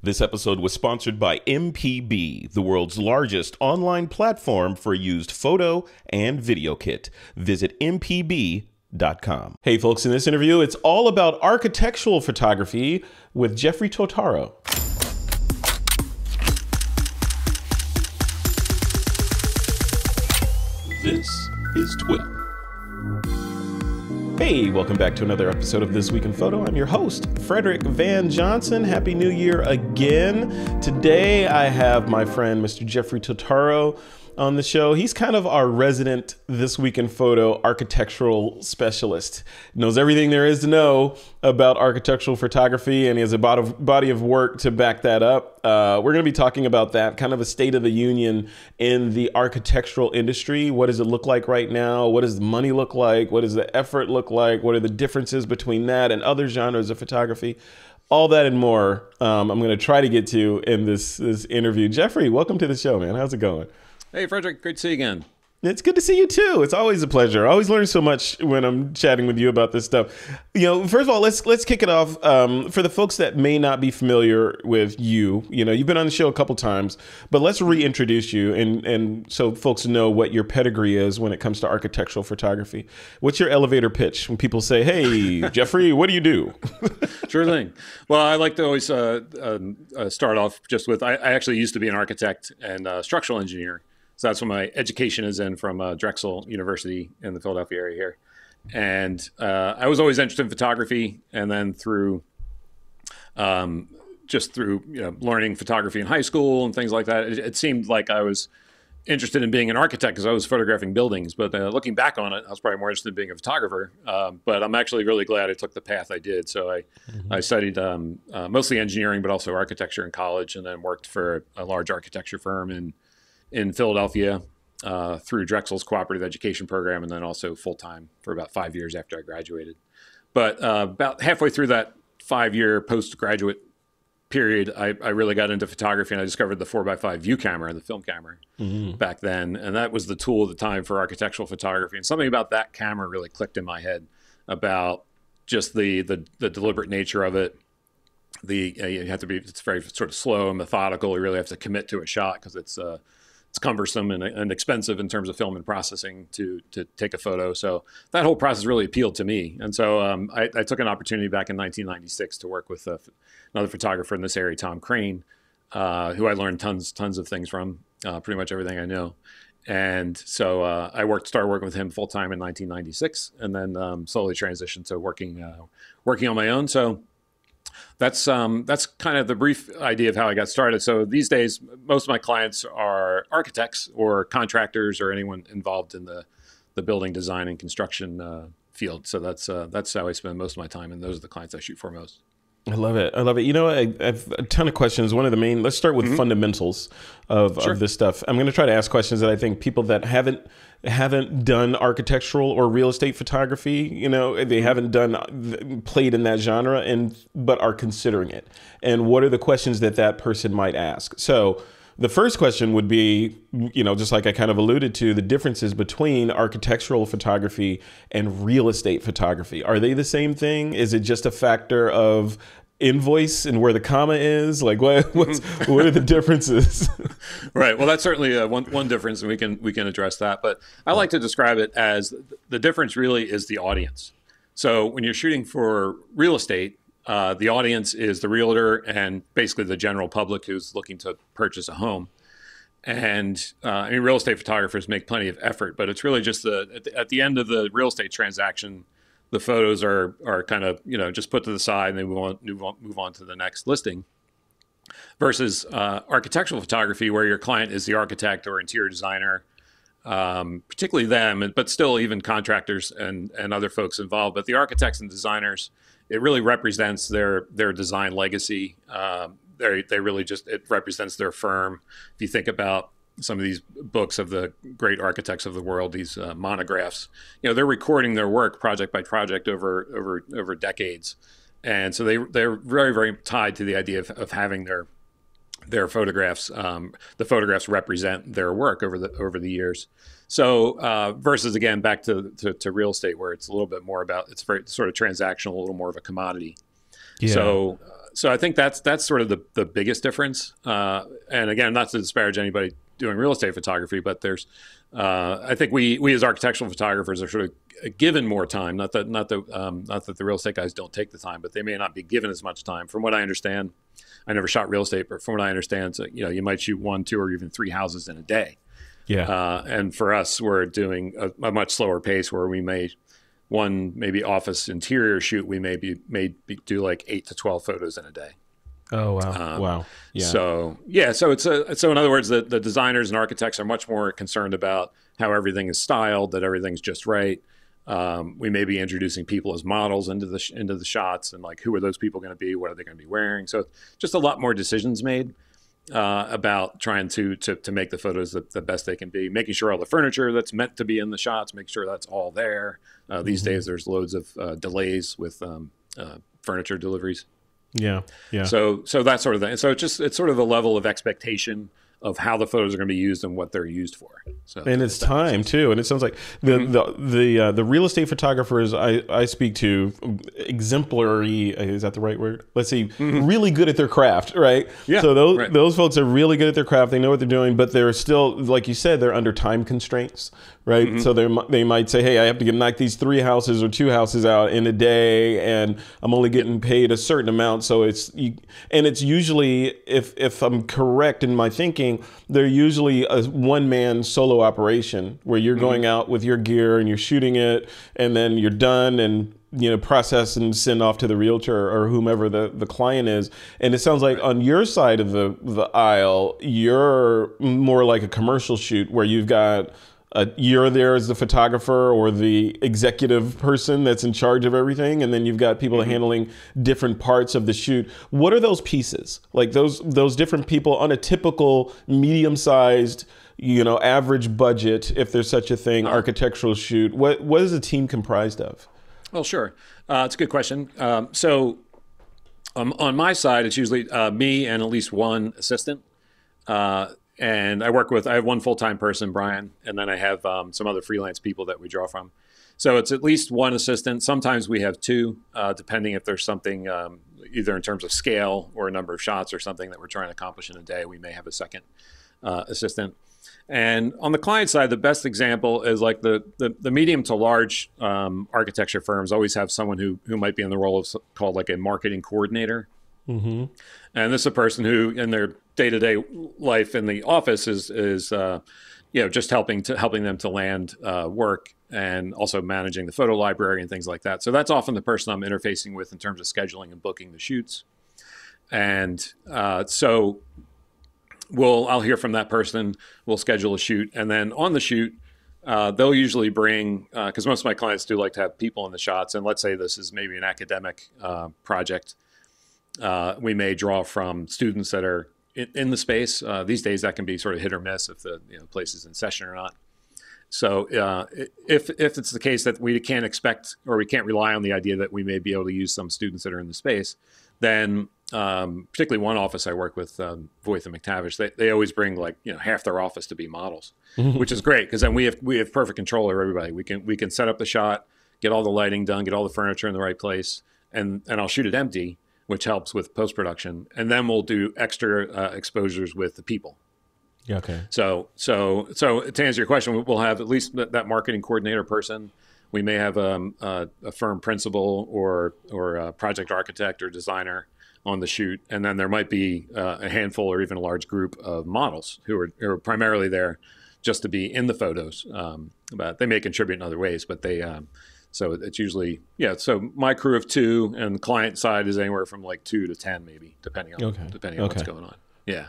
This episode was sponsored by MPB, the world's largest online platform for used photo and video kit. Visit mpb.com. Hey folks, in this interview, it's all about architectural photography with Jeffrey Totaro. This is TWiP. Hey, welcome back to another episode of This Week in Photo. I'm your host, Frederick Van Johnson. Happy New Year again. Today, I have my friend, Mr. Jeffrey Totaro, on the show. He's kind of our resident This Week in Photo architectural specialist. Knows everything there is to know about architectural photography, and he has a body of work to back that up. We're going to be talking about that, kind of a state of the union in the architectural industry. What does it look like right now? What does the money look like? What does the effort look like? What are the differences between that and other genres of photography? All that and more, I'm going to try to get to in this interview. Jeffrey, welcome to the show, man. How's it going? Hey, Frederick. Great to see you again. It's good to see you too. It's always a pleasure. I always learn so much when I'm chatting with you about this stuff. You know, first of all, let's kick it off. For the folks that may not be familiar with you, you've been on the show a couple times, but let's reintroduce you and so folks know what your pedigree is when it comes to architectural photography. What's your elevator pitch when people say, "Hey, Jeffrey, what do you do?" Sure thing. Well, I like to always start off just with I actually used to be an architect and structural engineer. So that's what my education is in from Drexel University in the Philadelphia area here. And I was always interested in photography. And then through learning photography in high school and things like that, it seemed like I was interested in being an architect because I was photographing buildings. But looking back on it, I was probably more interested in being a photographer. But I'm actually really glad I took the path I did. So I studied mostly engineering, but also architecture in college, and then worked for a large architecture firm in Philadelphia through Drexel's cooperative education program, and then also full-time for about 5 years after I graduated. But about halfway through that 5-year postgraduate period, I really got into photography, and I discovered the 4x5 view camera, the film camera, back then. And that was the tool at the time for architectural photography. And something about that camera really clicked in my head about just the deliberate nature of it. You have to be, it's very sort of slow and methodical. You really have to commit to a shot because it's cumbersome and expensive in terms of film and processing to take a photo. So that whole process really appealed to me. And so I took an opportunity back in 1996 to work with another photographer in this area, Tom Crane, who I learned tons of things from, pretty much everything I know. And so I started working with him full time in 1996, and then slowly transitioned to working on my own. So that's kind of the brief idea of how I got started. So these days, most of my clients are architects or contractors or anyone involved in the building design and construction field. So that's how I spend most of my time, and those are the clients I shoot for most. I love it. I have a ton of questions. One of the main, let's start with fundamentals of this stuff. I'm going to try to ask questions that I think people that haven't done architectural or real estate photography, they haven't played in that genre but are considering it. And what are the questions that person might ask? So the first question would be, just like I kind of alluded to, the differences between architectural photography and real estate photography. Are they the same thing? Is it just a factor of invoice and where the comma is? Like what are the differences? Right. Well, that's certainly one difference, and we can address that. But I like to describe it as the difference really is the audience. So when you're shooting for real estate, the audience is the realtor and basically the general public who's looking to purchase a home. And real estate photographers make plenty of effort, but it's really just at the end of the real estate transaction, the photos are kind of just put to the side, and they move on to the next listing. Versus architectural photography, where your client is the architect or interior designer, particularly them, but still even contractors and other folks involved. But the architects and designers, it really represents their design legacy. They really it represents their firm. If you think about some of these books of the great architects of the world, these monographs, they're recording their work project by project over decades, and so they're very, very tied to the idea of having their photographs. The photographs represent their work over the years. So versus again back to real estate, where it's a little bit more about, it's very sort of transactional, a little more of a commodity. Yeah. So so I think that's sort of the biggest difference. And again, not to disparage anybody doing real estate photography, but there's, I think we as architectural photographers are sort of given more time. Not that the real estate guys don't take the time, but they may not be given as much time. From what I understand, I never shot real estate, but from what I understand, so, you might shoot 1, 2, or even 3 houses in a day. Yeah. And for us, we're doing a much slower pace where we may maybe office interior shoot, we may do like 8 to 12 photos in a day. Oh, wow. Wow. Yeah. So in other words, the designers and architects are much more concerned about how everything is styled, that everything's just right. We may be introducing people as models into the shots, and like, who are those people going to be? What are they going to be wearing? So just a lot more decisions made about trying to make the photos the best they can be, making sure all the furniture that's meant to be in the shots, make sure that's all there. These days, there's loads of delays with furniture deliveries. Yeah, yeah. So that sort of thing. So it's sort of the level of expectation of how the photos are going to be used and what they're used for. So, and it's time too. And it sounds like the real estate photographers I speak to, exemplary, is that the right word? Let's see, really good at their craft, right? Yeah. So those folks are really good at their craft. They know what they're doing, but they're still, like you said, they're under time constraints, right? So they might say, hey, I have to knock these 3 houses or 2 houses out in a day, and I'm only getting paid a certain amount. So it's usually, if I'm correct in my thinking, they're usually a one-man solo operation where you're going out with your gear and you're shooting it, and then you're done and process and send off to the realtor or whomever the client is. And it sounds like on your side of the aisle, you're more like a commercial shoot where you've got you're there as the photographer or the executive person that's in charge of everything, and then you've got people handling different parts of the shoot. What are those pieces? Like those different people on a typical medium-sized, average budget, if there's such a thing, architectural shoot. What is the team comprised of? Well, sure. It's a good question. So on my side, it's usually me and at least one assistant. And I have one full-time person, Brian, and then I have some other freelance people that we draw from. So it's at least one assistant. Sometimes we have 2, depending if there's something, either in terms of scale or a number of shots or something that we're trying to accomplish in a day, we may have a second assistant. And on the client side, the best example is like the medium to large architecture firms always have someone who might be in the role of called like a marketing coordinator. And this is a person who, in their day-to-day life in the office, is just helping them to land work, and also managing the photo library and things like that. So that's often the person I'm interfacing with in terms of scheduling and booking the shoots. And so I'll hear from that person. We'll schedule a shoot, and then on the shoot, they'll usually bring, because most of my clients do like to have people in the shots. And let's say this is maybe an academic project. We may draw from students that are in the space. These days, that can be sort of hit or miss if the place is in session or not. So if it's the case that we can't expect or we can't rely on the idea that we may be able to use some students that are in the space, then particularly one office I work with, Voith and McTavish, they always bring like half their office to be models, which is great because then we have perfect control over everybody. We can set up the shot, get all the lighting done, get all the furniture in the right place, and I'll shoot it empty, which helps with post-production. And then we'll do extra exposures with the people. Yeah, okay. So to answer your question, we'll have at least that marketing coordinator person. We may have a firm principal or a project architect or designer on the shoot. And then there might be a handful or even a large group of models who are primarily there just to be in the photos. But they may contribute in other ways, but they... So it's usually, so my crew of 2, and the client side is anywhere from like 2 to 10 maybe, depending on what's going on. Yeah.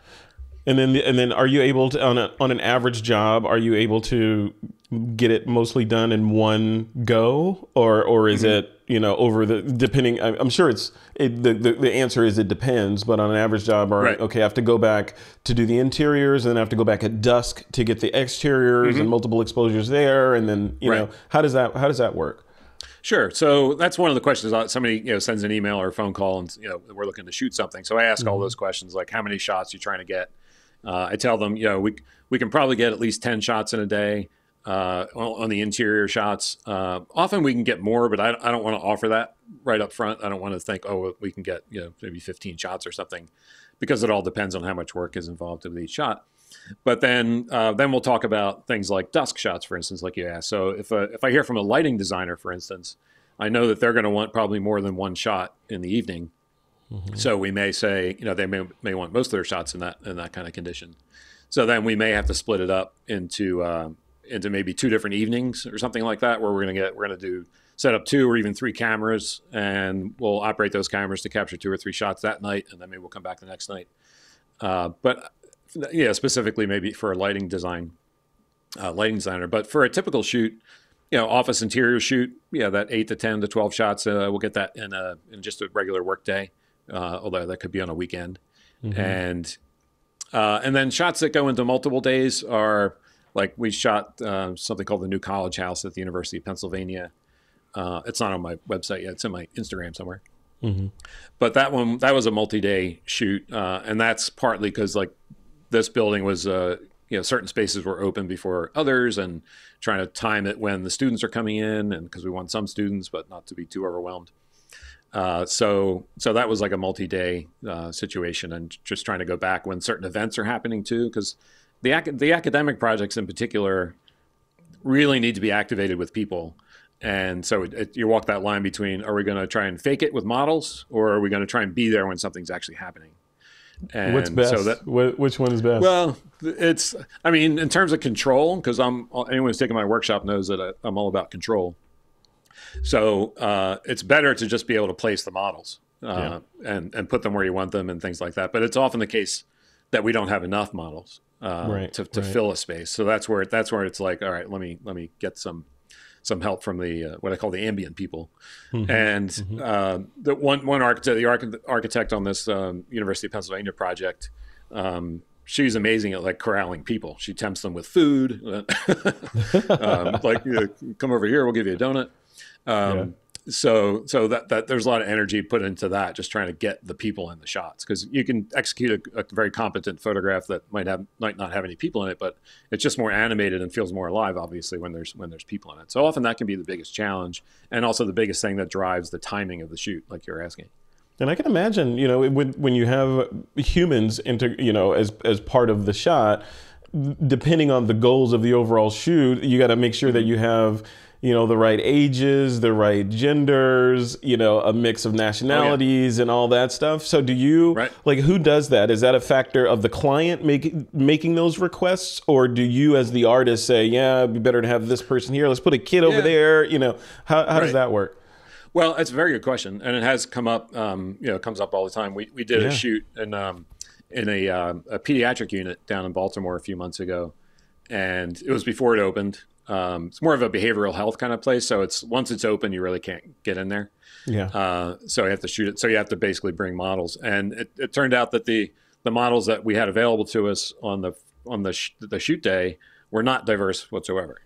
And then are you able to, on an average job, are you able to get it mostly done in one go? Or is it, over depending, I'm sure the answer is it depends, but on an average job, okay, I have to go back to do the interiors, and then I have to go back at dusk to get the exteriors and multiple exposures there. And then, how does that work? Sure. So that's one of the questions. Somebody sends an email or a phone call, and we're looking to shoot something. So I ask all those questions, like how many shots you're trying to get. I tell them, we can probably get at least 10 shots in a day. on the interior shots. Often we can get more, but I don't want to offer that right up front. I don't want to think, oh, we can get, maybe 15 shots or something, because it all depends on how much work is involved with each shot. But then we'll talk about things like dusk shots, for instance, like you asked. So if I hear from a lighting designer, for instance, I know that they're going to want probably more than one shot in the evening. So we may say, they may want most of their shots in that kind of condition. So then we may have to split it up into maybe 2 different evenings or something like that, where we're going to set up 2 or even 3 cameras, and we'll operate those cameras to capture 2 or 3 shots that night, and then maybe we'll come back the next night. But yeah, specifically maybe for a lighting designer. But for a typical shoot, office interior shoot, that 8 to 10 to 12 shots, we'll get that in just a regular work day, although that could be on a weekend. And then shots that go into multiple days are, like, we shot something called the New College House at the University of Pennsylvania. It's not on my website yet. It's in my Instagram somewhere. But that was a multi-day shoot. And that's partly because, like, this building was, certain spaces were open before others, and trying to time it when the students are coming in, and because we want some students, but not to be too overwhelmed. So that was like a multi-day situation, and just trying to go back when certain events are happening too, because the academic projects in particular really need to be activated with people. And so you walk that line between, are we going to try and fake it with models, or are we going to try and be there when something's actually happening? And what's best? So which one is best? Well, in terms of control, because anyone who's taken my workshop knows that I'm all about control. So it's better to just be able to place the models and put them where you want them and things like that. But it's often the case that we don't have enough models to fill a space. So that's where it's like, all right, let me get some help from the what I call the ambient people. And the one architect, the architect on this University of Pennsylvania project, she's amazing at, like, corralling people. She tempts them with food, like, come over here, we'll give you a donut. So that there's a lot of energy put into that, just trying to get the people in the shots, because you can execute a very competent photograph that might not have any people in it, but it's just more animated and feels more alive, obviously, when there's people in it. So often that can be the biggest challenge, and also the biggest thing that drives the timing of the shoot, like you're asking. And I can imagine, when you have humans as part of the shot, depending on the goals of the overall shoot, you got to make sure that you have, the right ages, the right genders, a mix of nationalities and all that stuff. So do you, like, who does that? Is that a factor of the client making those requests? Or do you, as the artist, say, yeah, it'd be better to have this person here, let's put a kid over there? How does that work? Well, it's a very good question. And it has come up, it comes up all the time. We did a shoot in a pediatric unit down in Baltimore a few months ago. And it was before it opened. It's more of a behavioral health kind of place. So once it's open, you really can't get in there. So you have to shoot it. So you have to basically bring models. And it turned out that the models that we had available to us on the shoot day were not diverse whatsoever.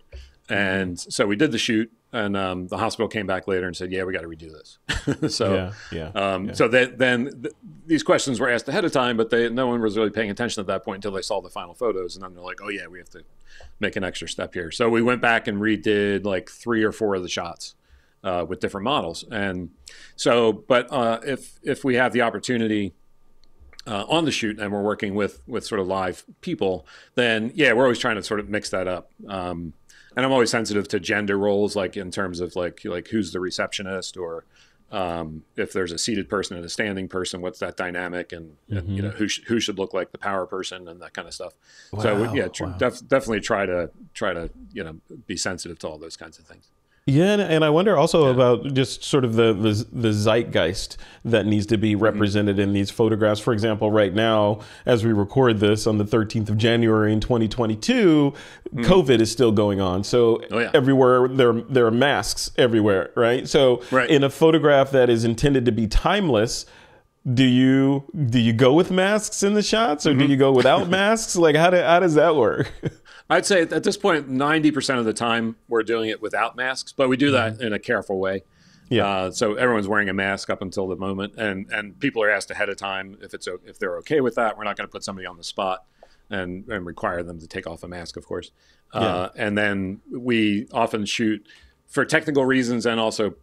And so we did the shoot, and the hospital came back later and said, yeah, we got to redo this. So then these questions were asked ahead of time, but no one was really paying attention at that point until they saw the final photos. And then they're like, oh yeah, we have to make an extra step here. So we went back and redid like 3 or 4 of the shots with different models. And so, but if we have the opportunity on the shoot and we're working with sort of live people, then yeah, we're always trying to sort of mix that up. And I'm always sensitive to gender roles, like in terms of like who's the receptionist, or if there's a seated person and a standing person, what's that dynamic, and who should look like the power person and that kind of stuff. Wow, so yeah, definitely try to be sensitive to all those kinds of things. Yeah, and I wonder also about just sort of the zeitgeist that needs to be represented in these photographs. For example, right now, as we record this on the 13th of January in 2022, COVID is still going on. So everywhere, there are masks everywhere, right? So in a photograph that is intended to be timeless, do you go with masks in the shots, or do you go without masks? Like, how does that work? I'd say at this point, 90% of the time we're doing it without masks, but we do that in a careful way. So everyone's wearing a mask up until the moment, and people are asked ahead of time if they're okay with that. We're not going to put somebody on the spot and require them to take off a mask, of course. And then we often shoot for technical reasons and also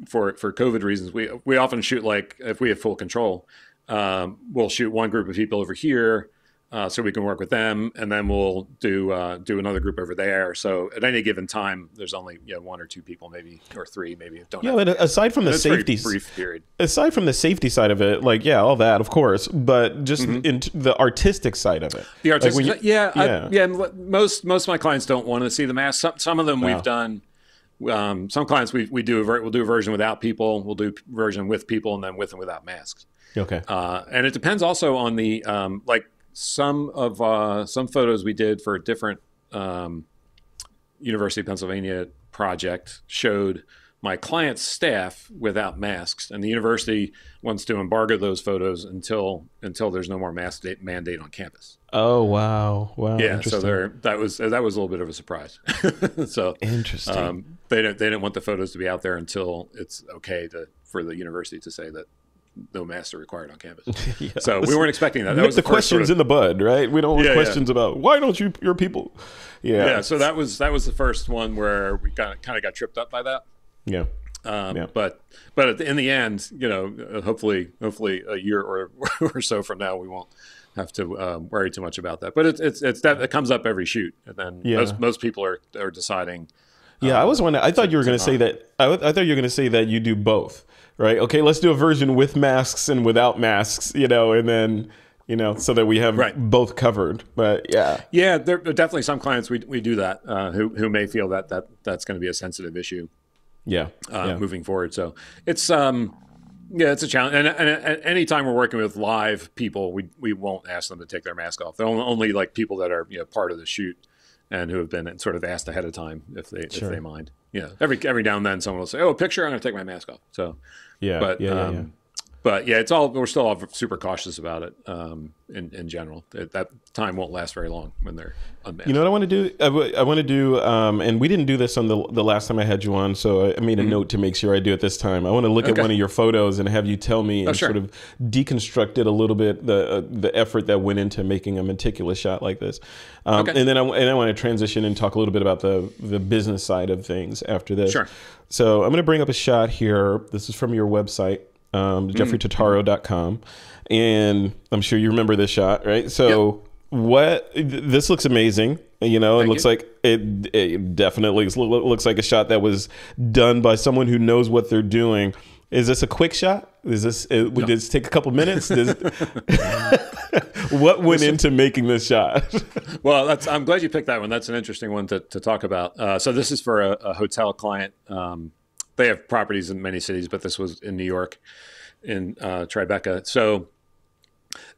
for COVID reasons. We often shoot, like, if we have full control, we'll shoot one group of people over here, so we can work with them, and then we'll do another group over there. So at any given time, there's only one or two people, maybe, or three, maybe. But aside from the safety, brief period. Aside from the safety side of it, like all that, of course, but just in the artistic side of it. The artistic, most of my clients don't want to see the mask. Some of them we've done. Some clients we'll do a version without people. We'll do a version with people, and then with and without masks. Okay. And it depends also on the like. Some photos we did for a different University of Pennsylvania project showed my client's staff without masks, and the university wants to embargo those photos until there's no more mask mandate on campus. Oh wow! Yeah, so that was a little bit of a surprise. So interesting. They didn't want the photos to be out there until it's okay for the university to say that no masks are required on campus. So we weren't expecting that. That was the questions in the bud, right? We don't want questions about why don't your people. Yeah. So that was the first one where we kind of got tripped up by that. Yeah. But in the end, hopefully a year or so from now, we won't have to worry too much about that. But it comes up every shoot, and then most people are deciding. Yeah, I was wondering. I thought you were going to say that. I thought you were going to say that you do both. Right. Okay. Let's do a version with masks and without masks, and then, so that we have both covered. But yeah. Yeah. There are definitely some clients we do that who may feel that's going to be a sensitive issue. Moving forward. So it's it's a challenge. And anytime we're working with live people, we won't ask them to take their mask off. They're only like people that are part of the shoot and who have been sort of asked ahead of time if they mind. Every now and then someone will say, "Oh, a picture, I'm going to take my mask off." So. But it's we're still all super cautious about it in general. That time won't last very long when they're unmasked. You know what I want to do? I want to do, and we didn't do this on the last time I had you on, so I made a note to make sure I do it this time. I want to look at one of your photos and have you tell me and sort of deconstruct it a little bit, the effort that went into making a meticulous shot like this. And then I want to transition and talk a little bit about the business side of things after this. Sure. So I'm going to bring up a shot here. This is from your website, jeffreytotaro.com. And I'm sure you remember this shot, right? So this looks amazing. It looks like it definitely looks like a shot that was done by someone who knows what they're doing. Is this a quick shot? Would this take a couple minutes? What went into making this shot? Well, I'm glad you picked that one. That's an interesting one to talk about. So this is for a hotel client. They have properties in many cities, but this was in New York, in Tribeca. So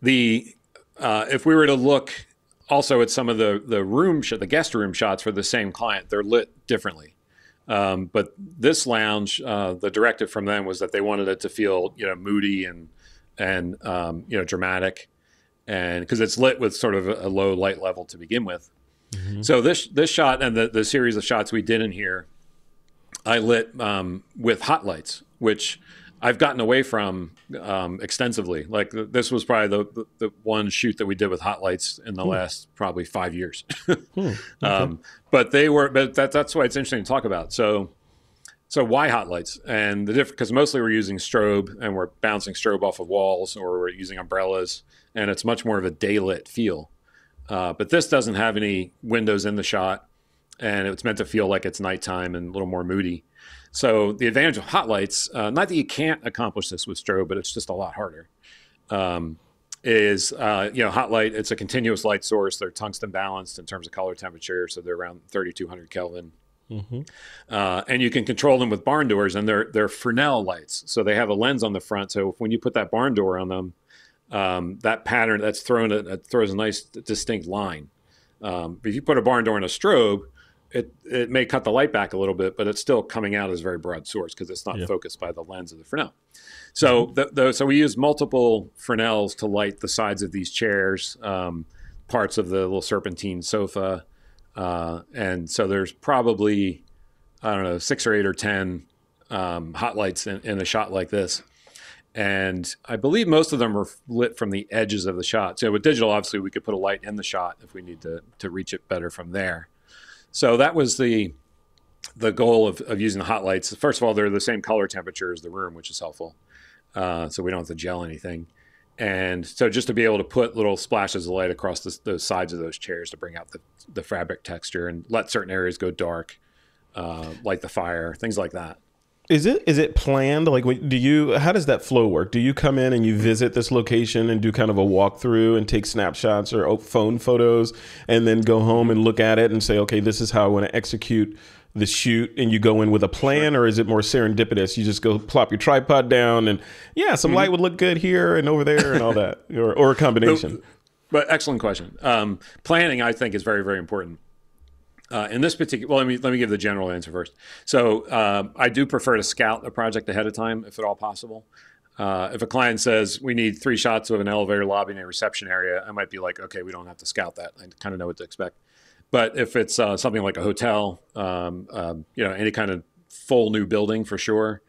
if we were to look also at some of the guest room shots for the same client, they're lit differently. But this lounge, the directive from them was that they wanted it to feel, moody and dramatic, and because it's lit with sort of a low light level to begin with. Mm-hmm. So this shot and the series of shots we did in here, I lit with hot lights, which I've gotten away from extensely. Like this was probably the one shoot that we did with hot lights in the last probably 5 years. Okay. But that's why it's interesting to talk about. So why hot lights? And the difference, because mostly we're using strobe and we're bouncing strobe off of walls, or we're using umbrellas, and it's much more of a daylit feel. But this doesn't have any windows in the shot, and it's meant to feel like it's nighttime and a little more moody. So the advantage of hot lights, not that you can't accomplish this with strobe, but it's just a lot harder, is hot light, it's a continuous light source. They're tungsten balanced in terms of color temperature, so they're around 3200 Kelvin. Mm-hmm. And you can control them with barn doors, and they're Fresnel lights. So they have a lens on the front, so when you put that barn door on them, that pattern that throws a nice distinct line. But if you put a barn door in a strobe, it may cut the light back a little bit, but it's still coming out as a very broad source because it's not focused by the lens of the Fresnel. So so we use multiple Fresnels to light the sides of these chairs, parts of the little serpentine sofa. And so there's probably, I don't know, 6 or 8 or 10 hot lights in a shot like this. And I believe most of them are lit from the edges of the shot. So with digital, obviously, we could put a light in the shot if we need to reach it better from there. So that was the goal of using the hot lights. First of all, they're the same color temperature as the room, which is helpful. So we don't have to gel anything. And so just to be able to put little splashes of light across the sides of those chairs to bring out the fabric texture and let certain areas go dark, light the fire, things like that. Is it planned? Like, how does that flow work? Do you come in and you visit this location and do kind of a walkthrough and take snapshots or phone photos and then go home and look at it and say, okay, this is how I want to execute the shoot, and you go in with a plan? Or is it more serendipitous? You just go plop your tripod down and some light would look good here and over there and all that, or a combination. But excellent question. Planning, I think, is very, very important. In this particular, well, let me give the general answer first. So I do prefer to scout a project ahead of time, if at all possible. If a client says we need 3 shots of an elevator lobby and a reception area, I might be like, okay, we don't have to scout that. I kind of know what to expect. But if it's something like a hotel, any kind of full new building for sure,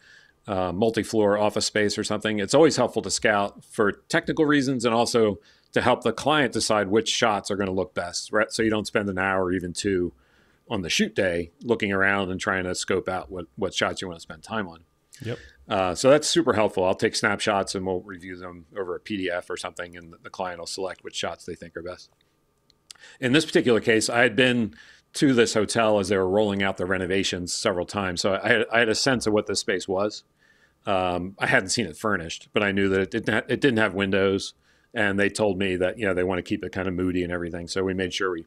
multi-floor office space or something, it's always helpful to scout for technical reasons and also to help the client decide which shots are going to look best, right? So you don't spend an hour or even 2 on the shoot day looking around and trying to scope out what shots you want to spend time on. Yep. So that's super helpful. I'll take snapshots and we'll review them over a PDF or something, and the client will select which shots they think are best. In this particular case, I had been to this hotel as they were rolling out the renovations several times. So I had a sense of what this space was. I hadn't seen it furnished, but I knew that it didn't have windows, and they told me that, they want to keep it kind of moody and everything. So we made sure we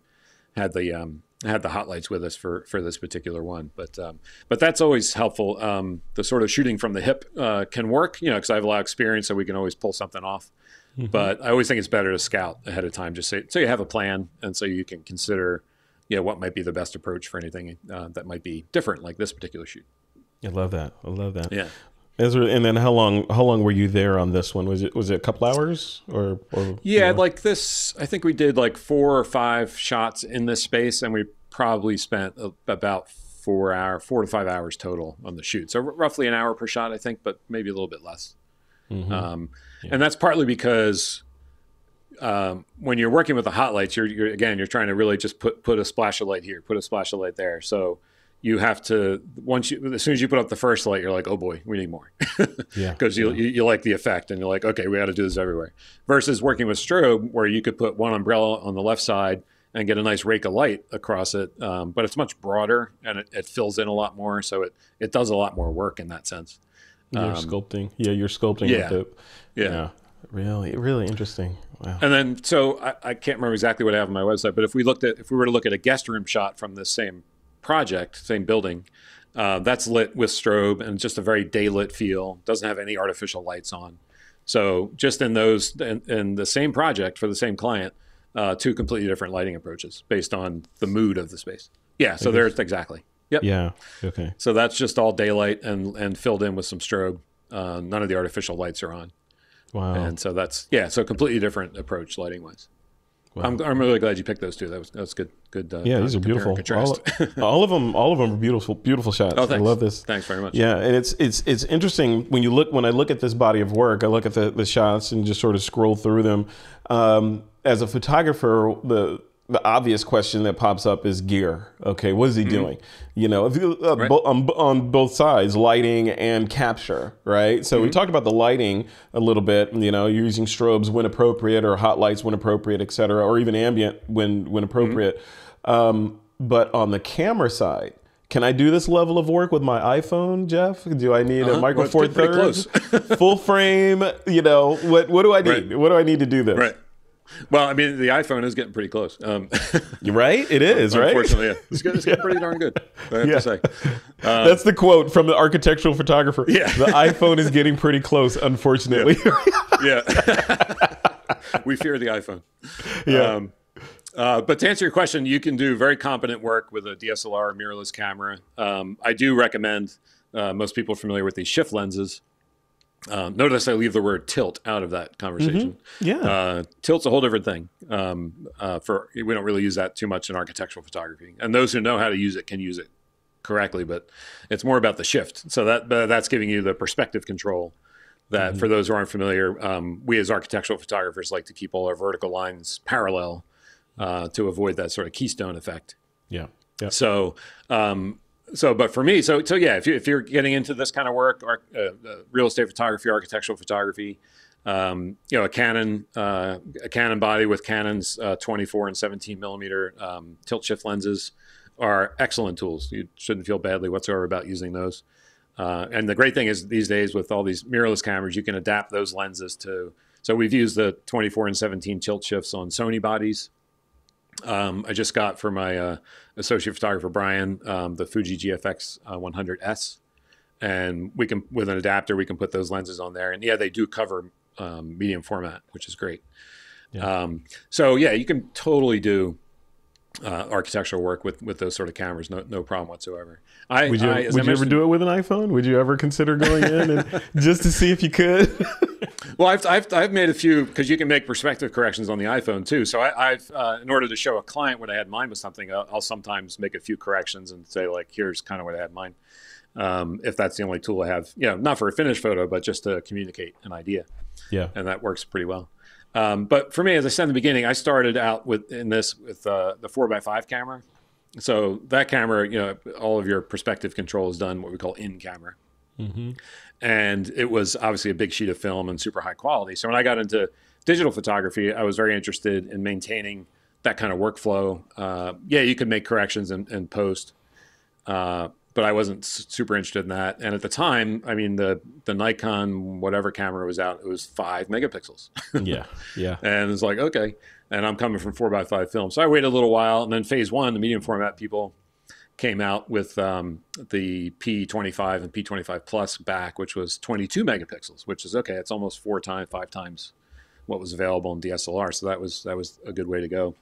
had the hot lights with us for this particular one. But that's always helpful. The sort of shooting from the hip can work, because I have a lot of experience, so we can always pull something off. Mm-hmm. But I always think it's better to scout ahead of time, just so you have a plan, and so you can consider, what might be the best approach for anything that might be different, like this particular shoot. I love that. Yeah. And then how long were you there on this one? Was it a couple hours or yeah, like this, I think we did like 4 or 5 shots in this space, and we probably spent about 4 to 5 hours total on the shoot. So roughly an hour per shot, I think, but maybe a little bit less. Mm-hmm. And that's partly because when you're working with the hot lights, you're trying to really just put a splash of light here, put a splash of light there. So you have to, as soon as you put up the first light, you're like, oh boy, we need more. Because you like the effect, and you're like, okay, we got to do this everywhere. Versus working with strobe, where you could put one umbrella on the left side and get a nice rake of light across it. But it's much broader, and it fills in a lot more. So it does a lot more work in that sense. You're sculpting. Yeah, you're sculpting with it. Yeah. Really, really interesting. Wow. And then, so I can't remember exactly what I have on my website, but if we were to look at a guest room shot from this same project, same building, that's lit with strobe and just a very daylit feel. Doesn't have any artificial lights on. So just in the same project for the same client, 2 completely different lighting approaches based on the mood of the space. Yeah. So there's exactly. Yep. Yeah. Okay. So that's just all daylight and filled in with some strobe. None of the artificial lights are on. Wow. And so that's so completely different approach lighting wise. Wow. I'm really glad you picked those 2. That was good. Yeah, these are beautiful. All of them are beautiful shots. Oh, thanks. I love this. Thanks very much. Yeah, and it's interesting when I look at this body of work. I look at the shots and just sort of scroll through them. As a photographer, the obvious question that pops up is gear. Okay, what is he doing? If you, right. on both sides, lighting and capture, right? So we talked about the lighting a little bit. You're using strobes when appropriate, or hot lights when appropriate, et cetera, or even ambient when appropriate. But on the camera side, can I do this level of work with my iPhone, Jeff? Do I need a Micro Four Thirds, full frame? What do I need? Right. What do I need to do this? Right. Well, I mean, the iPhone is getting pretty close. You're right? It is, right? Unfortunately, yeah. It's getting pretty darn good, I have to say. That's the quote from the architectural photographer. Yeah. The iPhone is getting pretty close, unfortunately. Yeah. We fear the iPhone. Yeah. But to answer your question, you can do very competent work with a DSLR or mirrorless camera. I do recommend, most people are familiar with these shift lenses. Notice I leave the word tilt out of that conversation. Mm-hmm. Yeah. Tilt's a whole different thing. We don't really use that too much in architectural photography. And those who know how to use it can use it correctly, but it's more about the shift. So that's giving you the perspective control that for those who aren't familiar, we as architectural photographers like to keep all our vertical lines parallel to avoid that sort of keystone effect. Yeah. Yeah. So, but for me, so yeah, if you're getting into this kind of work, real estate photography, architectural photography, a Canon body with Canon's 24 and 17 millimeter tilt shift lenses are excellent tools. You shouldn't feel badly whatsoever about using those. And the great thing is these days with all these mirrorless cameras, you can adapt those lenses to. So we've used the 24 and 17 tilt shifts on Sony bodies. I just got for my associate photographer Brian the Fuji GFX 100S, and we can, with an adapter, we can put those lenses on there, and yeah, they do cover medium format, which is great. Yeah. So yeah, you can totally do architectural work with those sort of cameras, no problem whatsoever. Would you ever do it with an iPhone? Would you ever consider going in and just to see if you could? Well, I've made a few, because you can make perspective corrections on the iPhone too. So I've in order to show a client what I had in mind with something, I'll sometimes make a few corrections and say, like, here's kind of what I had in mind. If that's the only tool I have, not for a finished photo, but just to communicate an idea. Yeah, and that works pretty well. But for me, as I said in the beginning, I started out with the 4x5 camera. So that camera, all of your perspective control is done what we call in camera. And it was obviously a big sheet of film and super high quality. So when I got into digital photography, I was very interested in maintaining that kind of workflow. Yeah, you could make corrections and post, but I wasn't super interested in that. And at the time, I mean, the Nikon, whatever camera was out, it was 5 megapixels. Yeah. And it's like, okay. And I'm coming from 4x5 film. So I waited a little while. And then phase one, the medium format people came out with the P25 and P25 Plus back, which was 22 megapixels, which is okay. It's almost 5 times what was available in DSLR. So that was a good way to go.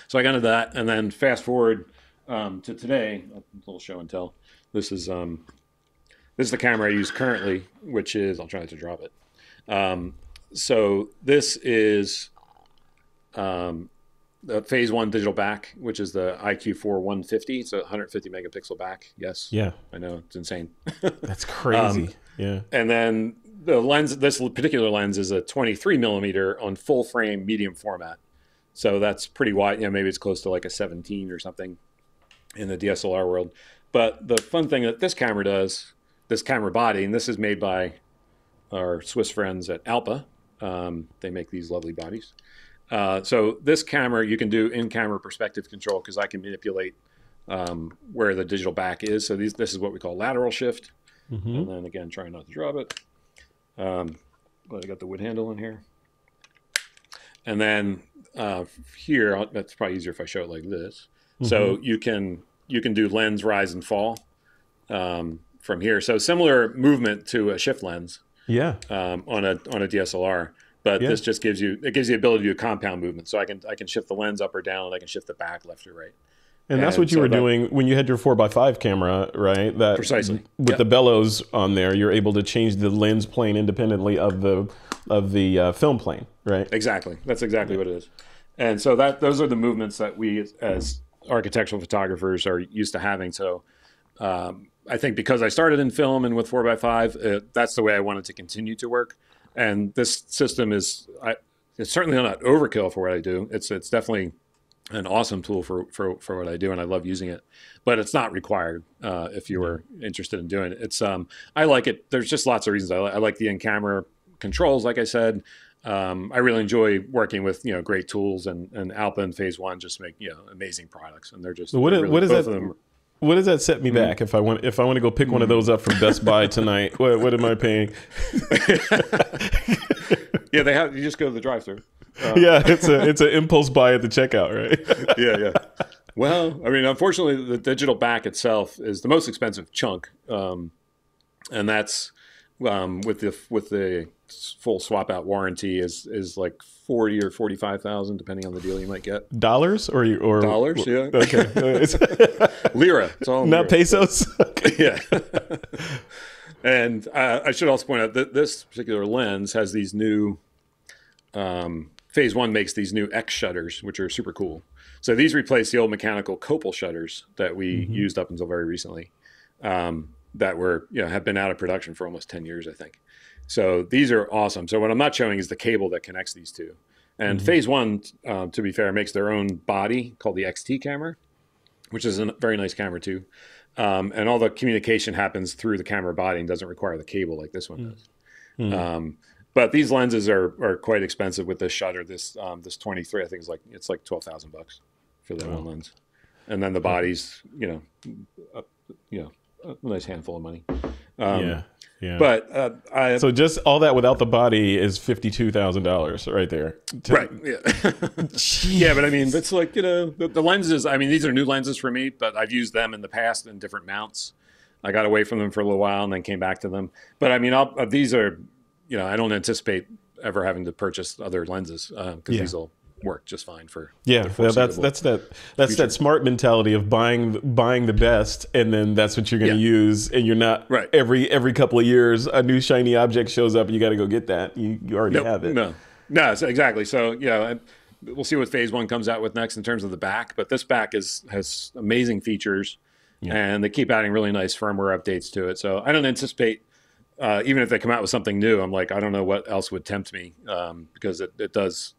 So I got into that. And then fast forward to today, a little show and tell. This is the camera I use currently, which is, I'll try not to drop it. So this is the phase one digital back, which is the IQ4 150. It's a 150 megapixel back. Yes. Yeah. I know, it's insane. That's crazy. Yeah. And then the lens, this particular lens is a 23 millimeter on full frame medium format. So that's pretty wide. Maybe it's close to like a 17 or something in the DSLR world. But the fun thing that this camera does, this camera body, and this is made by our Swiss friends at Alpa. They make these lovely bodies. So this camera, you can do in-camera perspective control because I can manipulate where the digital back is. So this is what we call lateral shift. And then again, trying not to drop it. But I got the wood handle in here. And then here, that's probably easier if I show it like this. So you can do lens rise and fall from here. So similar movement to a shift lens. Yeah. On a DSLR. But this just gives you the ability to do compound movement. So I can shift the lens up or down, and I can shift the back left or right. And that's what you were doing when you had your 4x5 camera, right? That precisely. With the bellows on there, you're able to change the lens plane independently of the film plane, right? Exactly. That's exactly what it is. And so those are the movements that we as architectural photographers are used to having. So I think because I started in film and with 4x5, that's the way I wanted to continue to work. And this system it's certainly not overkill for what I do. It's definitely an awesome tool for what I do, and I love using it. But it's not required if you were interested in doing it. It's I like it. There's just lots of reasons. I like the in-camera controls, like I said. I really enjoy working with great tools, and Alpa and Phase One just make amazing products, and they're just what does that set me back if I want to go pick one of those up from Best Buy tonight? What am I paying? Yeah, you just go to the drive-thru. Yeah, it's an impulse buy at the checkout, right? Yeah. Well, I mean, unfortunately, the digital back itself is the most expensive chunk, and that's with the full swap out warranty is like 40 or 45,000, depending on the deal you might get. Dollars or dollars? Yeah. Okay. Lira. It's all not lira. Pesos. Yeah. And I should also point out that this particular lens has these new. Phase One makes these new X shutters, which are super cool. So these replace the old mechanical Copal shutters that we used up until very recently, that were have been out of production for almost 10 years, I think. So these are awesome. So what I'm not showing is the cable that connects these two. And Phase One, to be fair, makes their own body called the XT camera, which is a very nice camera too. And all the communication happens through the camera body and doesn't require the cable like this one does. But these lenses are quite expensive with this shutter. This 23, I think it's like $12,000 for that one lens. And then the body's, a nice handful of money. Yeah. But so just all that without the body is $52,000 right there. Right. Yeah. Yeah, but I mean, it's like, the lenses, I mean, these are new lenses for me, but I've used them in the past in different mounts. I got away from them for a little while and then came back to them. But I mean, these are, I don't anticipate ever having to purchase other lenses because these will work just fine for that's that smart mentality of buying the best, and then that's what you're going to use, and you're not every couple of years a new shiny object shows up and you got to go get that. You already have it. No, exactly. So we'll see what Phase One comes out with next in terms of the back, but this back has amazing features, and they keep adding really nice firmware updates to it. So I don't anticipate even if they come out with something new, I'm like, I don't know what else would tempt me because it does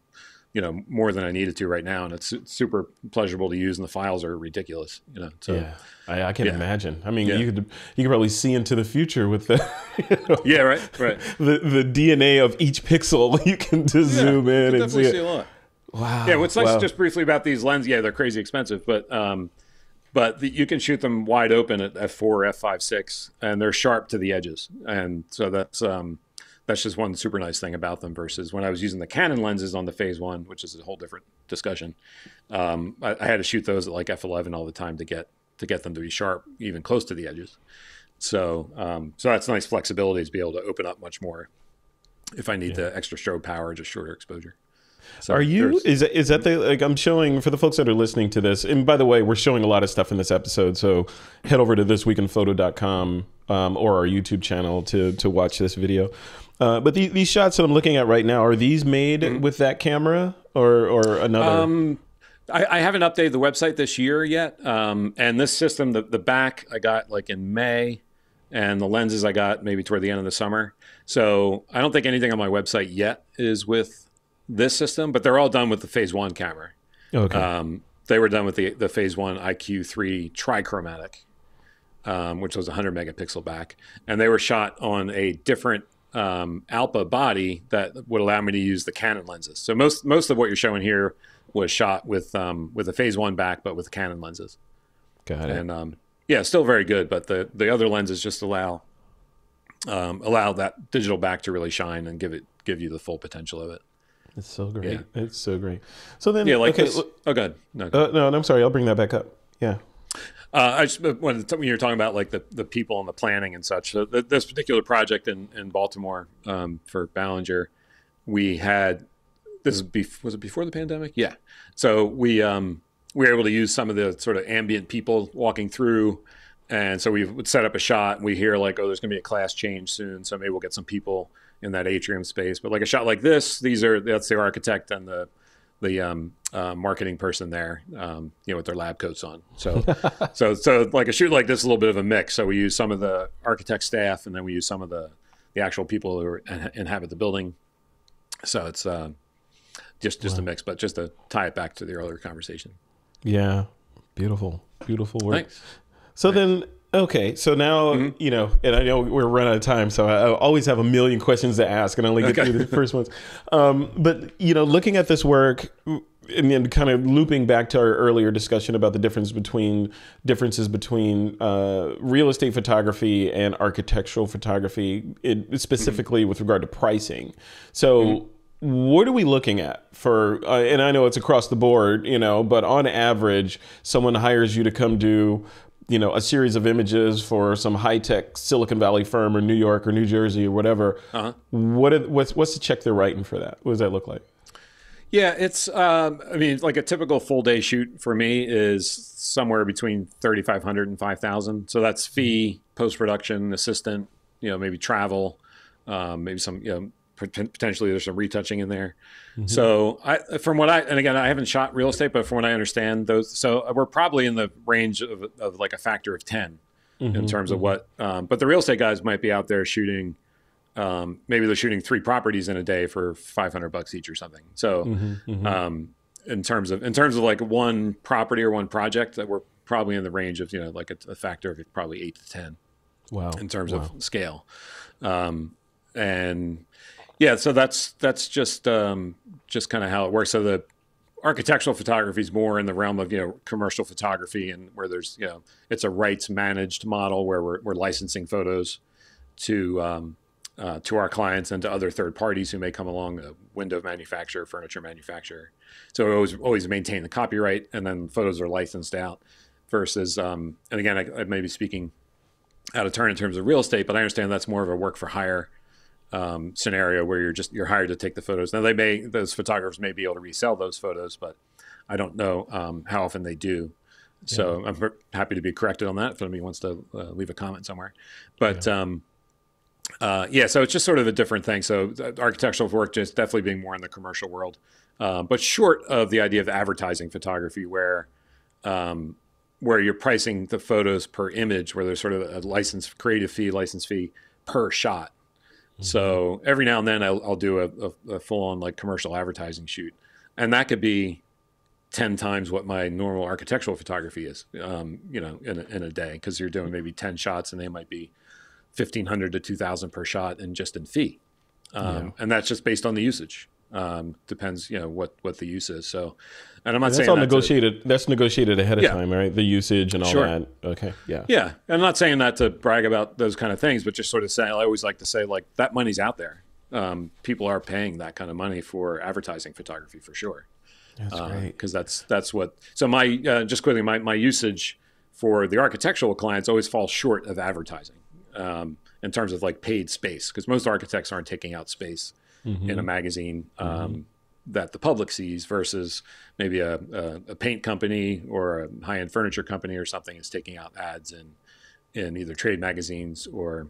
more than I needed to right now, and it's super pleasurable to use, and the files are ridiculous. So I can imagine. I mean, you could probably see into the future with the right. the DNA of each pixel. You can just zoom in and see a lot. Wow. Yeah. What's nice just briefly about these lenses? Yeah, they're crazy expensive, but you can shoot them wide open at f4, f5.6, and they're sharp to the edges, and so that's just one super nice thing about them versus when I was using the Canon lenses on the Phase One, which is a whole different discussion. I had to shoot those at like f11 all the time to get them to be sharp, even close to the edges. So that's nice flexibility to be able to open up much more if I need the extra strobe power, just shorter exposure. So is that the, like, I'm showing for the folks that are listening to this, and by the way, we're showing a lot of stuff in this episode, so head over to thisweekinphoto.com or our YouTube channel to watch this video. But these shots that I'm looking at right now, are these made with that camera or another? I haven't updated the website this year yet. And this system, the back I got like in May, and the lenses I got maybe toward the end of the summer. So I don't think anything on my website yet is with this system, but they're all done with the Phase One camera. Okay. They were done with the Phase One IQ3 trichromatic, which was 100 megapixel back. And they were shot on a different Alpha body that would allow me to use the Canon lenses. So most of what you're showing here was shot with a Phase One back, but with Canon lenses. Got it. And still very good, but the other lenses just allow that digital back to really shine and give you the full potential of it. It's so great. Yeah. It's so great. So then, this. Oh, go ahead. No, I'm sorry. I'll bring that back up. Yeah. I just when you're talking about like the people and the planning and such, so this particular project in Baltimore for Ballinger, we had was it before the pandemic? Yeah. So we were able to use some of the sort of ambient people walking through, and so we would set up a shot. And we hear like, oh, there's going to be a class change soon, so maybe we'll get some people in that atrium space. But like a shot like this, that's the architect and the marketing person there, with their lab coats on. So like a shoot like this, is a little bit of a mix. So we use some of the architect staff, and then we use some of the actual people who inhabit the building. So it's just a mix, but just to tie it back to the earlier conversation. Yeah, beautiful work. Thanks. So then, okay, so now, and I know we're running out of time, so I always have a million questions to ask, and I only get through the first ones. But, looking at this work, and then kind of looping back to our earlier discussion about the differences between real estate photography and architectural photography, specifically with regard to pricing. So what are we looking at for, and I know it's across the board, but on average, someone hires you to come do a series of images for some high-tech Silicon Valley firm or New York or New Jersey or whatever. What's the check they're writing for that? What does that look like? Yeah, it's, like a typical full day shoot for me is somewhere between $3,500 and $5,000. So that's fee, post-production, assistant, maybe travel, maybe some, potentially there's some retouching in there. So and again, I haven't shot real estate, but from what I understand so we're probably in the range of like a factor of 10 in terms of what, but the real estate guys might be out there shooting maybe they're shooting 3 properties in a day for $500 each or something. So in terms of like one property or one project, that we're probably in the range of, like a factor of probably 8 to 10. Wow. In terms of scale. And yeah, so that's just kind of how it works. So the architectural photography is more in the realm of, commercial photography, and where there's, it's a rights managed model where we're licensing photos to our clients and to other third parties who may come along, a window manufacturer, furniture manufacturer. So we always maintain the copyright, and then photos are licensed out versus, and again, I may be speaking out of turn in terms of real estate, but I understand that's more of a work for hire scenario where you're hired to take the photos. Now those photographers may be able to resell those photos, but I don't know how often they do. Yeah. So I'm happy to be corrected on that if anybody wants to leave a comment somewhere. But so it's just sort of a different thing. So architectural work just definitely being more in the commercial world, but short of the idea of advertising photography where you're pricing the photos per image, where there's sort of a license fee per shot. Mm-hmm. So every now and then I'll do a full-on like commercial advertising shoot, and that could be 10 times what my normal architectural photography is, in a day, because you're doing maybe 10 shots and they might be $1,500 to $2,000 per shot, and just in fee, and that's just based on the usage. Depends, what the use is. So, and I'm not saying that's all negotiated. That's negotiated ahead of time, right? The usage and all that. Okay, yeah, yeah. I'm not saying that to brag about those kind of things, but just sort of saying, I always like to say, like, that money's out there. People are paying that kind of money for advertising photography for sure. That's great, because that's what. So my just quickly, my usage for the architectural clients always falls short of advertising in terms of like paid space, because most architects aren't taking out space in a magazine that the public sees, versus maybe a paint company or a high-end furniture company or something is taking out ads in either trade magazines or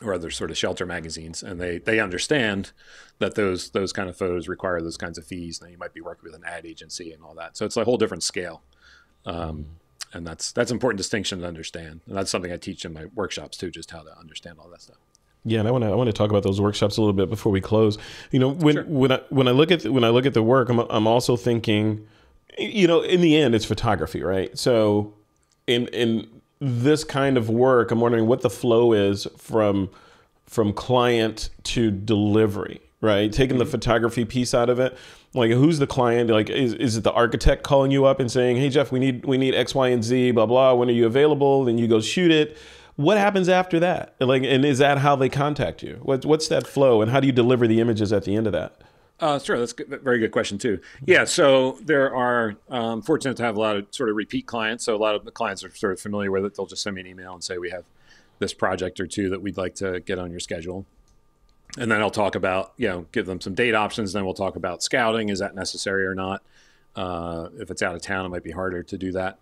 other sort of shelter magazines, and they understand that those kind of photos require those kinds of fees. Now you might be working with an ad agency and all that, so it's a whole different scale, and that's an important distinction to understand, and that's something I teach in my workshops too, just how to understand all that stuff. Yeah, and I want to talk about those workshops a little bit before we close. When I look at the work, I'm also thinking, in the end, it's photography, right? So in this kind of work, I'm wondering what the flow is from client to delivery, right? Taking the photography piece out of it, like, who's the client? Like, is it the architect calling you up and saying, "Hey, Jeff, we need X, Y, and Z, blah blah. When are you available?" Then you go shoot it. What happens after that? Like, and is that how they contact you? What's that flow, and how do you deliver the images at the end of that? Sure, that's a very good question too. Yeah, so there are fortunate to have a lot of sort of repeat clients. So a lot of the clients are sort of familiar with it. They'll just send me an email and say, we have this project or two that we'd like to get on your schedule. And then I'll talk about, give them some date options. Then we'll talk about scouting. Is that necessary or not? If it's out of town, it might be harder to do that.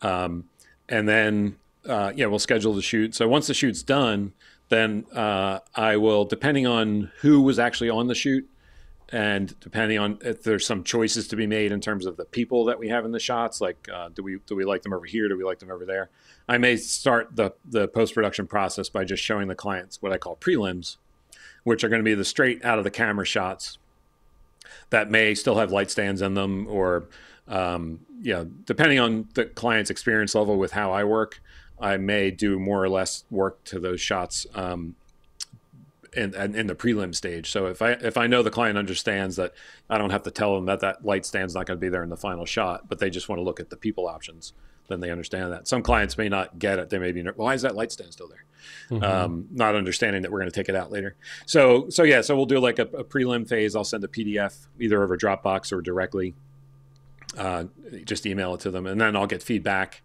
And then, we'll schedule the shoot. So once the shoot's done, then I will, depending on who was actually on the shoot, and depending on if there's some choices to be made in terms of the people that we have in the shots, like do we like them over here? Do we like them over there? I may start the post-production process by just showing the clients what I call prelims, which are going to be the straight out of the camera shots that may still have light stands in them, or depending on the client's experience level with how I work, I may do more or less work to those shots in the prelim stage. So if I know the client understands that I don't have to tell them that light stand's not going to be there in the final shot, but they just want to look at the people options, then they understand that. Some clients may not get it. They may be, why is that light stand still there? Not understanding that we're going to take it out later. So we'll do like a prelim phase. I'll send a PDF either over Dropbox or directly. Just email it to them, and then I'll get feedback.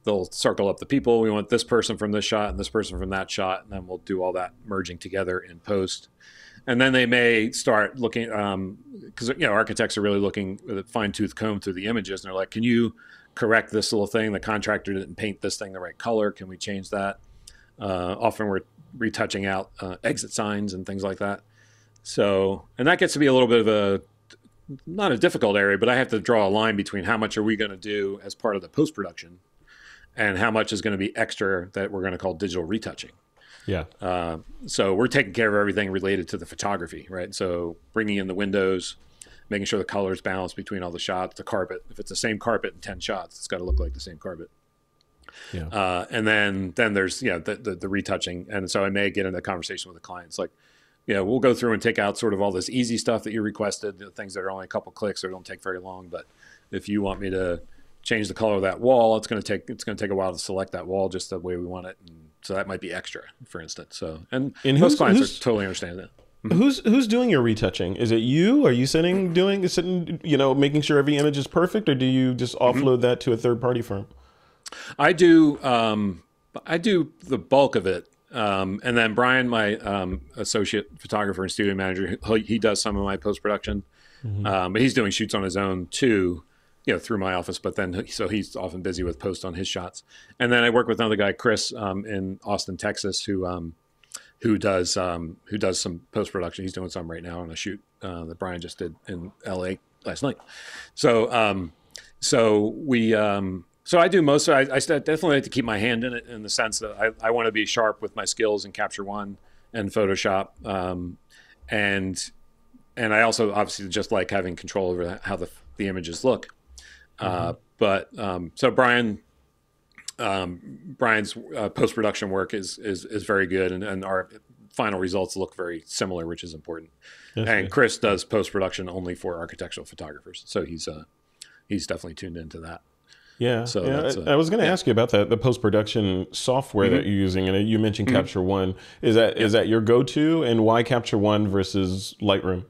They'll circle up the people. We want this person from this shot and this person from that shot, and then we'll do all that merging together in post. And then they may start looking, because architects are really looking with a fine-tooth comb through the images, and they're like, "Can you correct this little thing? The contractor didn't paint this thing the right color. Can we change that?" Often we're retouching out exit signs and things like that. So, and that gets to be a little bit of not a difficult area, but I have to draw a line between how much are we going to do as part of the post-production and how much is going to be extra that we're going to call digital retouching. Yeah. So we're taking care of everything related to the photography, right? So bringing in the windows, making sure the color is balanced between all the shots, the carpet. If it's the same carpet in 10 shots, it's got to look like the same carpet. Yeah. And then there's, the retouching. And so I may get into a conversation with the clients, like, we'll go through and take out sort of all this easy stuff that you requested, the things that are only a couple clicks or don't take very long. But if you want me to change the color of that wall, it's going to take a while to select that wall just the way we want it. And so that might be extra, for instance. So, and most clients are totally understand that. Who's doing your retouching? Is it you? Are you sitting, making sure every image is perfect, or do you just offload that to a third-party firm? I do the bulk of it. And then Brian, my associate photographer and studio manager, he does some of my post-production. But he's doing shoots on his own too, through my office. But then, so he's often busy with post on his shots. And then I work with another guy, Chris, in Austin, Texas, who does some post-production. He's doing some right now on a shoot that Brian just did in LA last night. So so I do most of it. I definitely like to keep my hand in it, in the sense that I want to be sharp with my skills in Capture One and Photoshop. And I also obviously just like having control over how the images look. So Brian's post-production work is very good, and our final results look very similar, which is important. And Chris does post-production only for architectural photographers, so he's definitely tuned into that. Yeah. So I was going to ask you about that, the post-production software that you're using, and you mentioned Capture One. Is that your go-to, and why Capture One versus Lightroom?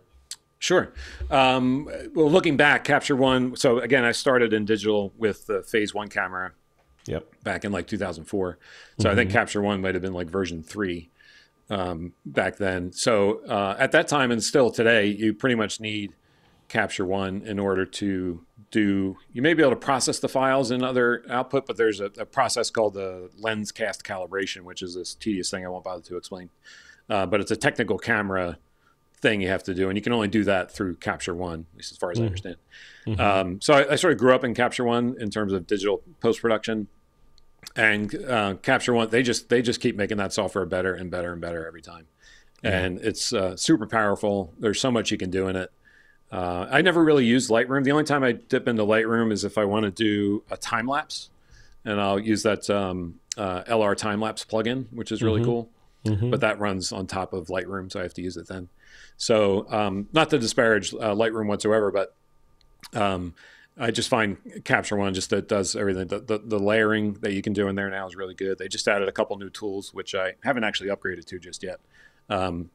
Sure. Well, looking back, Capture One. So again, I started in digital with the Phase 1 camera. Back in like 2004. So I think Capture One might have been like version 3 back then. So at that time, and still today, you pretty much need Capture One in order to you may be able to process the files in other output, but there's a process called the lens cast calibration, which is this tedious thing I won't bother to explain. But it's a technical camera thing you have to do, and you can only do that through Capture One, at least as far as I understand. So I sort of grew up in Capture One in terms of digital post-production, and Capture One, they just keep making that software better and better and better every time. And it's super powerful. There's so much you can do in it. I never really used Lightroom. The only time I dip into Lightroom is if I want to do a time lapse, and I'll use that LR time lapse plugin, which is really cool. But that runs on top of Lightroom, so I have to use it then. So not to disparage Lightroom whatsoever, but I just find Capture One just that does everything. The layering that you can do in there now is really good. They just added a couple new tools, which I haven't actually upgraded to just yet. I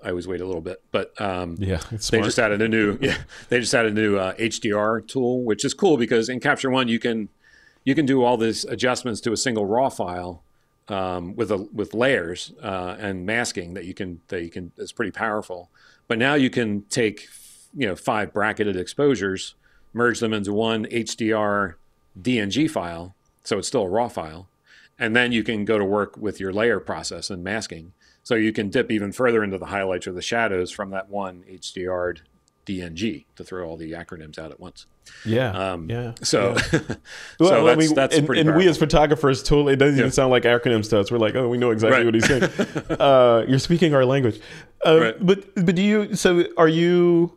always wait a little bit, but they just added a new HDR tool, which is cool because in Capture One you can do all these adjustments to a single raw file with layers and masking that you can it's pretty powerful. But now you can take 5 bracketed exposures, merge them into one HDR DNG file, so it's still a raw file, and then you can go to work with your layer process and masking. So you can dip even further into the highlights or the shadows from that one HDR'd DNG, to throw all the acronyms out at once. So that's pretty and we as photographers, totally, it doesn't even sound like acronyms to us. We're like, oh, we know exactly what he's saying. You're speaking our language. But are you,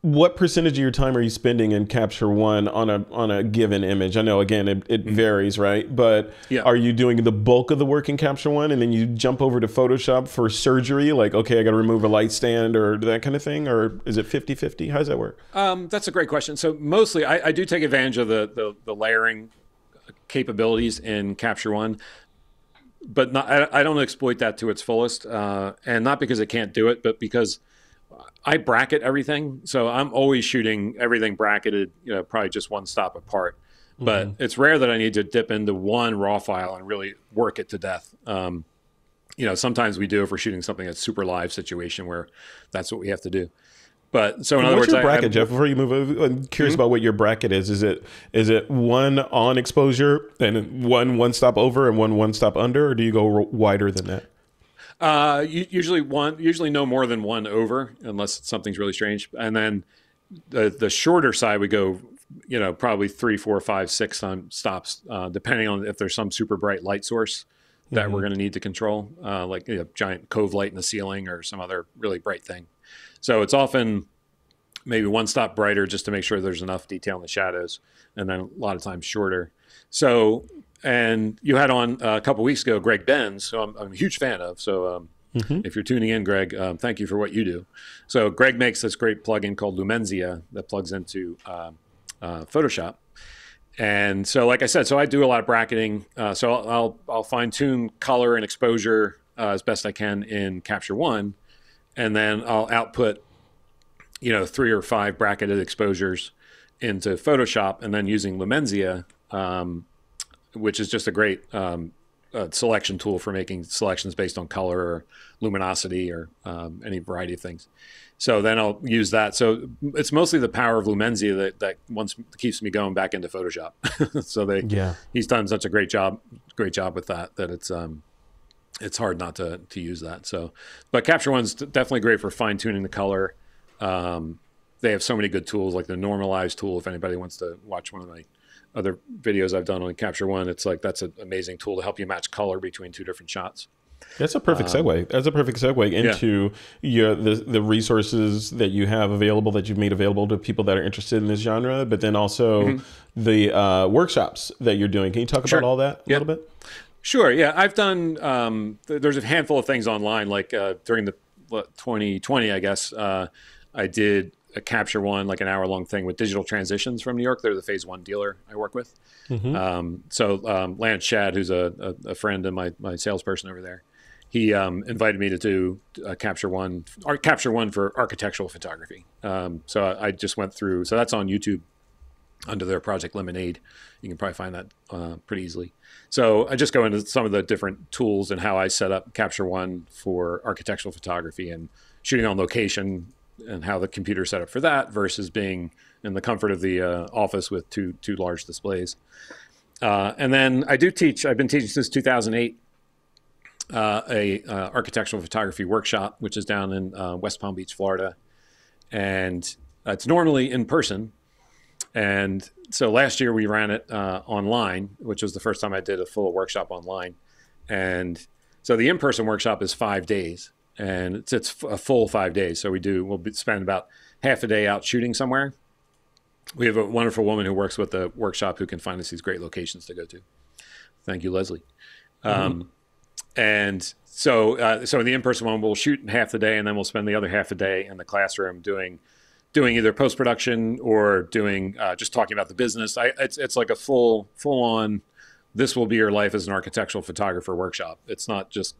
what percentage of your time are you spending in Capture One on a given image? I know, again, it varies, right? But are you doing the bulk of the work in Capture One, and then you jump over to Photoshop for surgery? Like, okay, I got to remove a light stand or that kind of thing? Or is it 50-50? How does that work? That's a great question. So mostly I do take advantage of the layering capabilities in Capture One, but I don't exploit that to its fullest. And not because I can't do it, but because I bracket everything, so I'm always shooting everything bracketed, probably just one stop apart. But it's rare that I need to dip into one raw file and really work it to death. Sometimes we do if we're shooting something that's super live situation where that's what we have to do. But so in other words, what's your bracket, Jeff? Before you move over, I'm curious about what your bracket is. Is it one on exposure and one stop over and one stop under, or do you go wider than that? Usually no more than one over, unless something's really strange. And then the shorter side we go, probably 3, 4, 5, 6 stops, depending on if there's some super bright light source that we're going to need to control, like a giant cove light in the ceiling or some other really bright thing. So it's often maybe one stop brighter just to make sure there's enough detail in the shadows, and then a lot of times shorter. So, and you had on a couple weeks ago Greg Benz, who I'm a huge fan of. So if you're tuning in, Greg, thank you for what you do. So Greg makes this great plugin called Lumenzia that plugs into Photoshop. And so, like I said, so I do a lot of bracketing. So I'll fine tune color and exposure as best I can in Capture One, and then I'll output, 3 or 5 bracketed exposures into Photoshop, and then using Lumenzia, which is just a great selection tool for making selections based on color or luminosity or any variety of things. So then I'll use that. So it's mostly the power of Lumenzia that once keeps me going back into Photoshop. So he's done such a great job with that it's hard not to use that. So, but Capture One's definitely great for fine tuning the color. They have so many good tools, like the normalize tool. If anybody wants to watch one of my other videos I've done on Capture One, it's like that's an amazing tool to help you match color between 2 different shots. That's a perfect segue. That's a perfect segue into the resources that you have available, that you've made available to people that are interested in this genre, but then also the workshops that you're doing. Can you talk about all that a little bit? Sure. Yeah, I've done. There's a handful of things online. Like during the 2020, I guess I did a Capture One, like an hour-long thing with Digital Transitions from New York. They're the Phase 1 dealer I work with. Lance Shad, who's a friend and my salesperson over there, he invited me to do Capture One for architectural photography. So I just went through. So that's on YouTube under their Project Lemonade. You can probably find that pretty easily. So I just go into some of the different tools and how I set up Capture One for architectural photography and shooting on location, and how the computer's set up for that versus being in the comfort of the office with two large displays. And then I do teach. I've been teaching since 2008 a architectural photography workshop, which is down in West Palm Beach, Florida, and it's normally in person. And so last year we ran it online, which was the first time I did a full workshop online. And so the in-person workshop is 5 days. And it's a full 5 days. So we'll spend about half a day out shooting somewhere. We have a wonderful woman who works with the workshop who can find us these great locations to go to. Thank you, Leslie. And so in the in-person one, we'll shoot in half the day, and then we'll spend the other half a day in the classroom doing either post-production or doing just talking about the business. It's like a full-on, this will be your life as an architectural photographer workshop. It's not just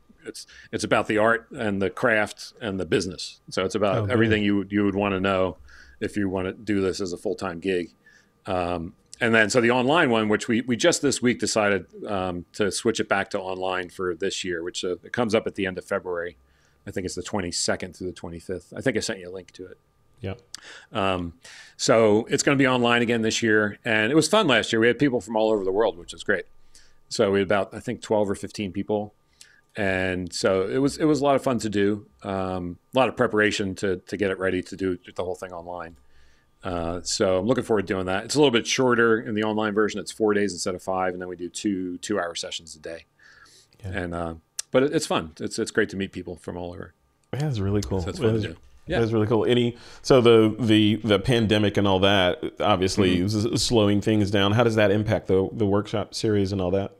it's about the art and the craft and the business. So it's about everything you would want to know if you want to do this as a full-time gig. And then so the online one, which we just this week decided to switch it back to online for this year, which it comes up at the end of February. I think it's the 22nd through the 25th. I think I sent you a link to it. Yeah. So it's going to be online again this year. And it was fun last year. We had people from all over the world, which was great. So we had about, I think, 12 or 15 people. And so it was a lot of fun to do, a lot of preparation to get it ready to do the whole thing online. So I'm looking forward to doing that. It's a little bit shorter in the online version. It's 4 days instead of 5, and then we do two-hour sessions a day. Yeah. And but it's fun. It's great to meet people from all over. That's really cool. So it's fun to do. Yeah, that's really cool. So the pandemic and all that obviously is slowing things down. How does that impact the workshop series and all that?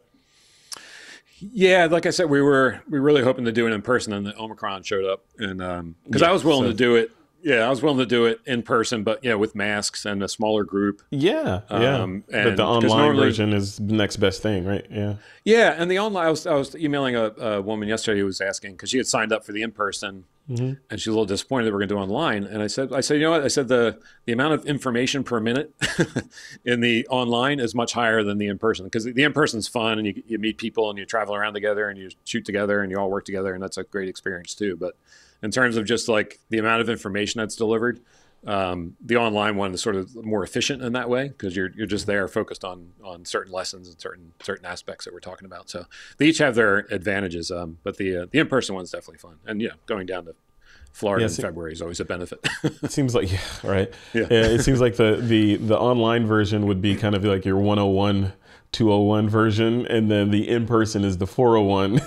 Yeah, like I said, we were really hoping to do it in person, and the Omicron showed up, and because I was willing to do it. Yeah, I was willing to do it in person, but with masks and a smaller group. Yeah. But the online version is the next best thing, right? Yeah. Yeah, and the online. I was emailing a woman yesterday who was asking because she had signed up for the in person, and she's a little disappointed that we're going to do online. And I said, you know what? I said the amount of information per minute in the online is much higher than the in person, because the in person's fun and you meet people and you travel around together and you shoot together and you all work together, and that's a great experience too. But in terms of just like the amount of information that's delivered, the online one is sort of more efficient in that way, because you're just there focused on certain lessons and certain aspects that we're talking about. So they each have their advantages, but the in-person one's definitely fun. And going down to Florida in February is always a benefit. It seems like it seems like the online version would be kind of like your 101 201 version, and then the in-person is the 401,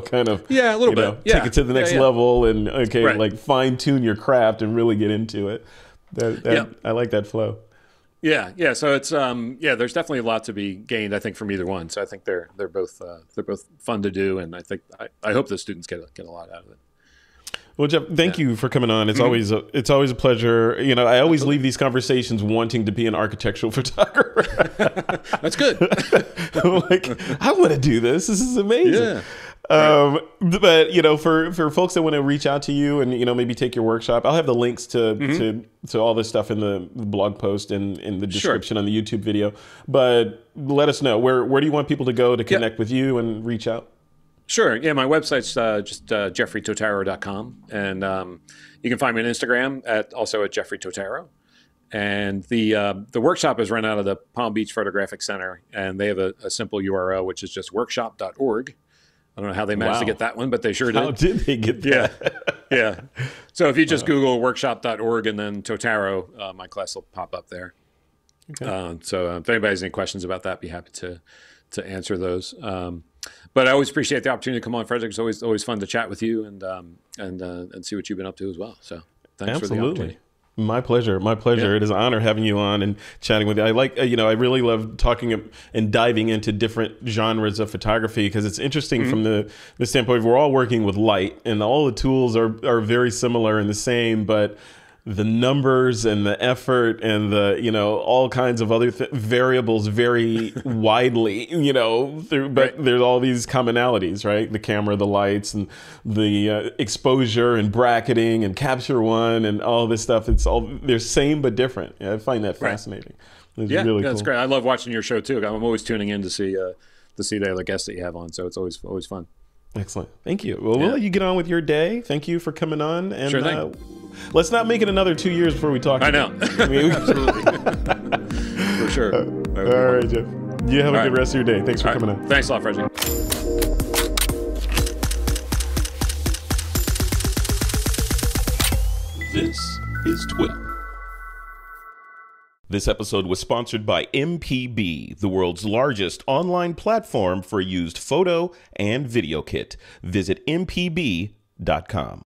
kind of, Yeah, a little bit. Yeah. Take it to the next level and, Right. like fine tune your craft and really get into it. I like that flow. Yeah. So it's there's definitely a lot to be gained, I think, from either one. So I think they're both fun to do, and I think I hope the students get a lot out of it. Well, Jeff, thank you for coming on. It's always a pleasure. I always leave these conversations wanting to be an architectural photographer. That's good. I'm like, I want to do this. This is amazing. Yeah. But for folks that want to reach out to you and maybe take your workshop, I'll have the links to all this stuff in the blog post and in the description on the YouTube video. But let us know, where do you want people to go to connect with you and reach out? Sure. Yeah, my website's just jeffreytotaro.com, and you can find me on Instagram also at Jeffrey Totaro. And the workshop is run out of the Palm Beach Photographic Center, and they have a simple URL, which is just workshop.org. I don't know how they managed to get that one, but they sure did. How did they get that? Yeah. So if you just Google workshop.org and then Totaro, my class will pop up there. Okay. So if anybody has any questions about that, be happy to answer those. But I always appreciate the opportunity to come on, Frederick. It's always fun to chat with you and see what you've been up to as well. So thanks for the opportunity. My pleasure. My pleasure. Yeah. It is an honor having you on and chatting with you. I like, I really love talking and diving into different genres of photography because it's interesting from the standpoint of we're all working with light and all the tools are very similar and the same, but the numbers and the effort and the, all kinds of other variables vary widely, but there's all these commonalities, right? The camera, the lights, and the exposure and bracketing and capture one and all this stuff. It's all, they're same but different. I find that fascinating. It's really that's cool. great. I love watching your show too. I'm always tuning in to see the other guests that you have on. So it's always fun. Excellent. Thank you. Well, we'll let you get on with your day. Thank you for coming on. And sure thing. Let's not make it another 2 years before we talk. I know. Absolutely. For sure. All right, Jeff. You have a good rest of your day. Thanks for coming on. Thanks a lot, Frederick. This is TWiP. This episode was sponsored by MPB, the world's largest online platform for used photo and video kit. Visit mpb.com.